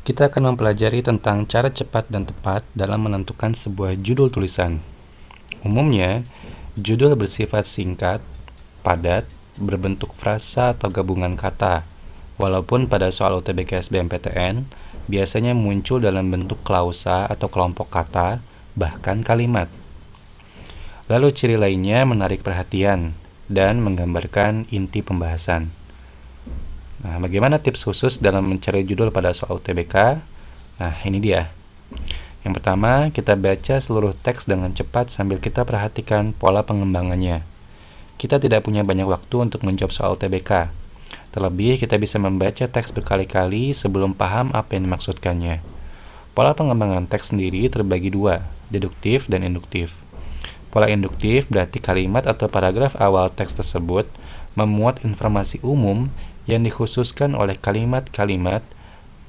Kita akan mempelajari tentang cara cepat dan tepat dalam menentukan sebuah judul tulisan. Umumnya, judul bersifat singkat, padat, berbentuk frasa atau gabungan kata. Walaupun pada soal UTBK SBMPTN, biasanya muncul dalam bentuk klausa atau kelompok kata, bahkan kalimat. Lalu ciri lainnya menarik perhatian dan menggambarkan inti pembahasan. Nah, bagaimana tips khusus dalam mencari judul pada soal UTBK? Nah, ini dia. Yang pertama, kita baca seluruh teks dengan cepat sambil kita perhatikan pola pengembangannya. Kita tidak punya banyak waktu untuk menjawab soal UTBK. Terlebih, kita bisa membaca teks berkali-kali sebelum paham apa yang dimaksudkannya. Pola pengembangan teks sendiri terbagi dua, deduktif dan induktif. Pola induktif berarti kalimat atau paragraf awal teks tersebut memuat informasi umum yang dikhususkan oleh kalimat-kalimat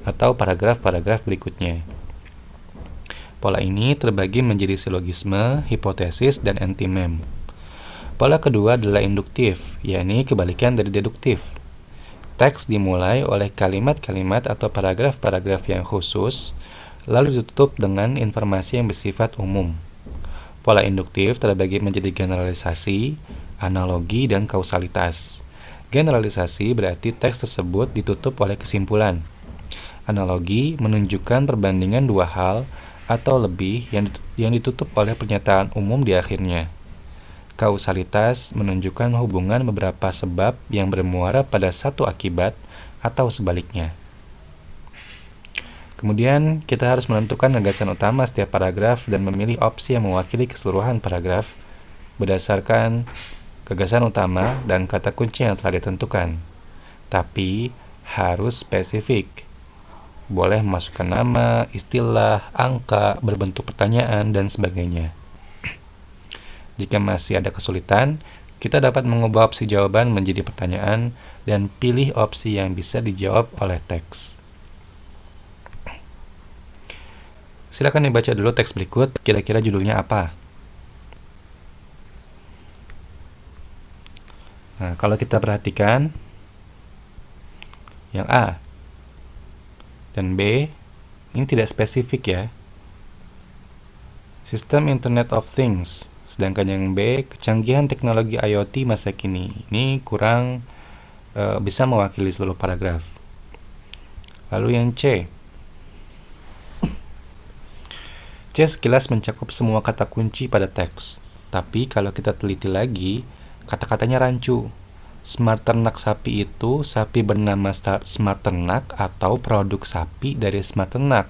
atau paragraf-paragraf berikutnya. Pola ini terbagi menjadi silogisme, hipotesis, dan antimem. Pola kedua adalah induktif, yakni kebalikan dari deduktif. Teks dimulai oleh kalimat-kalimat atau paragraf-paragraf yang khusus, lalu ditutup dengan informasi yang bersifat umum. Pola induktif terbagi menjadi generalisasi, analogi, dan kausalitas. Generalisasi berarti teks tersebut ditutup oleh kesimpulan. Analogi menunjukkan perbandingan dua hal atau lebih yang ditutup oleh pernyataan umum di akhirnya. Kausalitas menunjukkan hubungan beberapa sebab yang bermuara pada satu akibat atau sebaliknya. Kemudian, kita harus menentukan gagasan utama setiap paragraf dan memilih opsi yang mewakili keseluruhan paragraf berdasarkan gagasan utama dan kata kunci yang telah ditentukan. Tapi, harus spesifik. Boleh memasukkan nama, istilah, angka, berbentuk pertanyaan, dan sebagainya. Jika masih ada kesulitan, kita dapat mengubah opsi jawaban menjadi pertanyaan dan pilih opsi yang bisa dijawab oleh teks. Silakan dibaca dulu teks berikut, kira-kira judulnya apa? Nah, kalau kita perhatikan, yang A dan B, ini tidak spesifik ya. Sistem Internet of Things. Sedangkan yang B, kecanggihan teknologi IoT masa kini. Ini kurang bisa mewakili seluruh paragraf. Lalu yang C. C sekilas mencakup semua kata kunci pada teks. Tapi kalau kita teliti lagi, kata-katanya rancu. Smart ternak sapi itu sapi bernama Smart Ternak atau produk sapi dari Smart Ternak.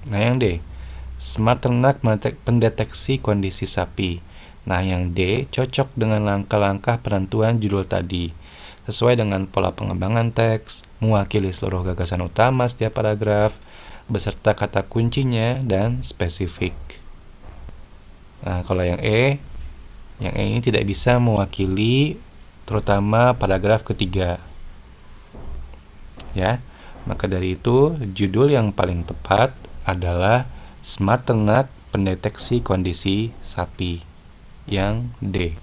Nah, yang D. Smart Ternak pendeteksi kondisi sapi. Nah, yang D cocok dengan langkah-langkah penentuan judul tadi. Sesuai dengan pola pengembangan teks, mewakili seluruh gagasan utama setiap paragraf, beserta kata kuncinya dan spesifik. Nah, kalau yang E ini tidak bisa mewakili terutama paragraf ketiga. Ya, maka dari itu judul yang paling tepat adalah Smart Ternak pendeteksi kondisi sapi, yang D.